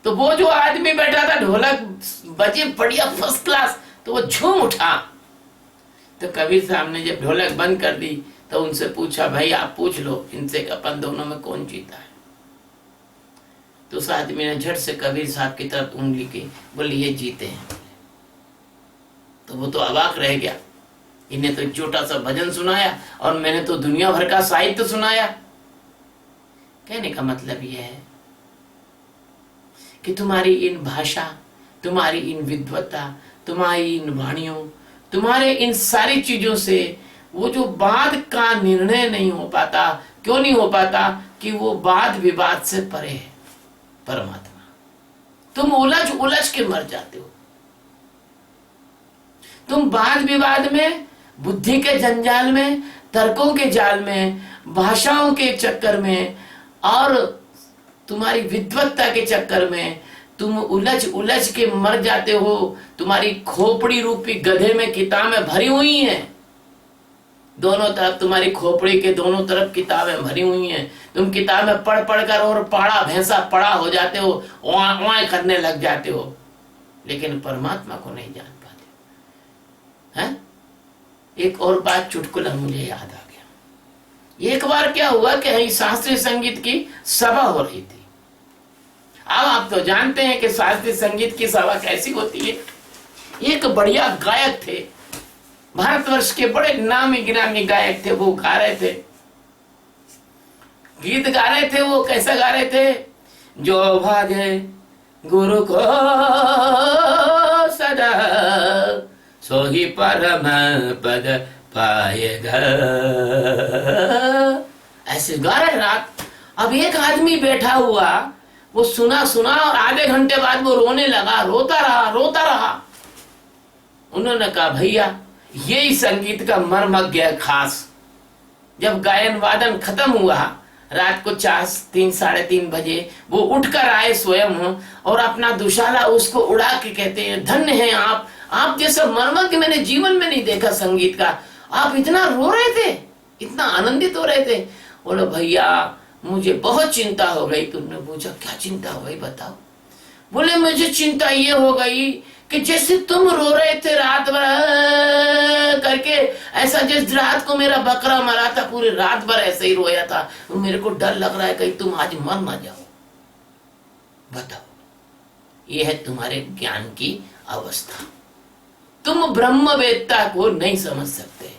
तो वो जो आदमी बैठा था, ढोलक बजे बढ़िया फर्स्ट क्लास, तो वो झूम उठा। तो कबीर साहब ने जब ढोलक बंद कर दी तो उनसे पूछा भाई आप पूछ लो इनसे अपन दोनों में कौन जीता है। तो उस आदमी ने झट से कबीर साहब की तरफ उंगली की, बोले ये जीते हैं। तो वो तो अवाक रह गया, इन्हें तो एक छोटा सा भजन सुनाया और मैंने तो दुनिया भर का साहित्य सुनाया। कहने का मतलब यह है कि तुम्हारी इन भाषा, तुम्हारी इन विद्वत्ता, तुम्हारी इन वाणियों, तुम्हारे इन सारी चीजों से वो जो वाद का निर्णय नहीं हो पाता। क्यों नहीं हो पाता? कि वो वाद विवाद से परे है परमात्मा। तुम उलझ उलझ के मर जाते हो। तुम वाद विवाद में, बुद्धि के जंजाल में, तर्कों के जाल में, भाषाओं के चक्कर में और तुम्हारी विद्वत्ता के चक्कर में तुम उलझ उलझ के मर जाते हो। तुम्हारी खोपड़ी रूपी गधे में किताबें भरी हुई हैं, दोनों तरफ तुम्हारी खोपड़ी के दोनों तरफ किताबें भरी हुई हैं। तुम किताबें पढ़ पढ़ कर और पाड़ा भैंसा पड़ा हो जाते हो, ओए करने लग जाते हो, लेकिन परमात्मा को नहीं जान पाते हैं। एक और बात चुटकुला मुझे याद आ गया। एक बार क्या हुआ कि शास्त्रीय संगीत की सभा हो रही थी। अब आप तो जानते हैं कि शास्त्रीय संगीत की सभा कैसी होती है। एक बढ़िया गायक थे, भारतवर्ष के बड़े नामी गिरामी गायक थे, वो गा रहे थे, गीत गा रहे थे। वो कैसा गा रहे थे? जो भाजे गुरु को सदा सो ही परम पद पाएगा। ऐसे गा रहे रात। अब एक आदमी बैठा हुआ, वो सुना सुना और आधे घंटे बाद वो रोने लगा, रोता रहा रोता रहा। उन्होंने कहा भैया यही संगीत का मर्मज्ञ है खास। जब गायन वादन खत्म हुआ रात को 4-3 साढ़े 3 बजे वो उठकर आए स्वयं और अपना दुशाला उसको उड़ा के कहते हैं धन्य हैं आप जैसा मर्मज्ञ मैंने जीवन में नहीं देखा संगीत का। आप इतना रो रहे थे, इतना आनंदित हो रहे थे। बोलो भैया मुझे बहुत चिंता हो गई। तुमने पूछा क्या चिंता हो गई बताओ। बोले मुझे चिंता ये हो गई कि जैसे तुम रो रहे थे रात भर करके, ऐसा जिस रात को मेरा बकरा मरा था पूरी रात भर ऐसे ही रोया था। मेरे को डर लग रहा है कहीं तुम आज मर ना जाओ। बताओ ये है तुम्हारे ज्ञान की अवस्था। तुम ब्रह्मवेत्ता को नहीं समझ सकते,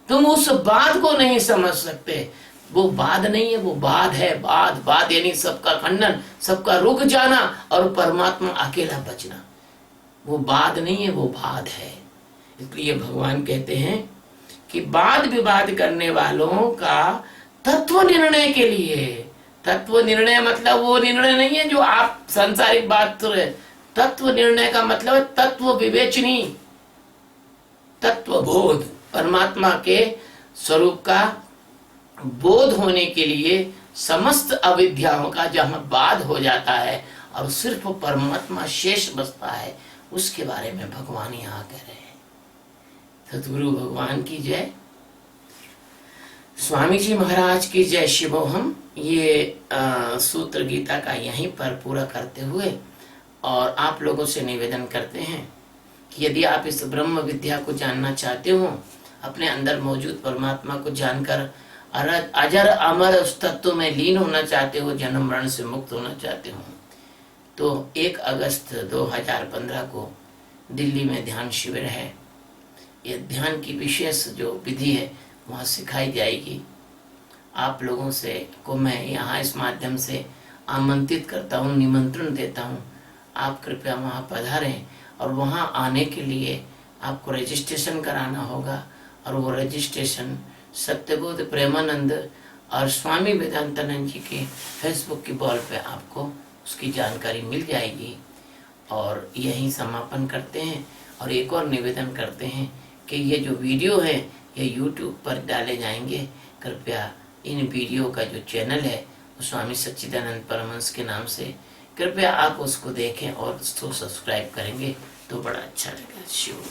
तुम उस बात को नहीं समझ सकते। वो बाद नहीं है, वो बाद है। बाद यानी सबका खंडन, सबका रुक जाना और परमात्मा अकेला बचना। वो बाद नहीं है, वो बाद है। इसलिए भगवान कहते हैं कि वाद विवाद करने वालों का तत्व निर्णय के लिए, तत्व निर्णय मतलब वो निर्णय नहीं है जो आप सांसारिक बात कर रहे। तत्व निर्णय का मतलब है तत्व विवेचनी, तत्व बोध, परमात्मा के स्वरूप का बोध होने के लिए समस्त अविद्याओं का जहां बाध हो जाता है और सिर्फ परमात्मा शेष बचता है, उसके बारे में भगवान यहाँ कह रहे हैं। सतगुरु भगवान की जय, स्वामी जी महाराज की जय शिवोहम। ये सूत्र गीता का यहीं पर पूरा करते हुए और आप लोगों से निवेदन करते हैं कि यदि आप इस ब्रह्म विद्या को जानना चाहते हो, अपने अंदर मौजूद परमात्मा को जानकर अजर अमर उस तत्व में लीन होना चाहते हो, जन्म मरण से मुक्त होना चाहते हो, तो 1 अगस्त 2015 को दिल्ली में ध्यान शिविर है। ये ध्यान की विशेष जो विधि है वहाँ सिखाई जाएगी। आप लोगों से को मैं यहाँ इस माध्यम से आमंत्रित करता हूँ, निमंत्रण देता हूँ। आप कृपया वहाँ पधारें और वहाँ आने के लिए आपको रजिस्ट्रेशन कराना होगा और वो रजिस्ट्रेशन सत्यबोध प्रेमानंद और स्वामी वेदांतानंद जी के फेसबुक की वॉल पे आपको उसकी जानकारी मिल जाएगी। और यहीं समापन करते हैं और एक और निवेदन करते हैं कि ये जो वीडियो है ये यूट्यूब पर डाले जाएंगे। कृपया इन वीडियो का जो चैनल है वो स्वामी सच्चिदानंद परमहंस के नाम से, कृपया आप उसको देखें और उसको सब्सक्राइब करेंगे तो बड़ा अच्छा लगेगा। शिव।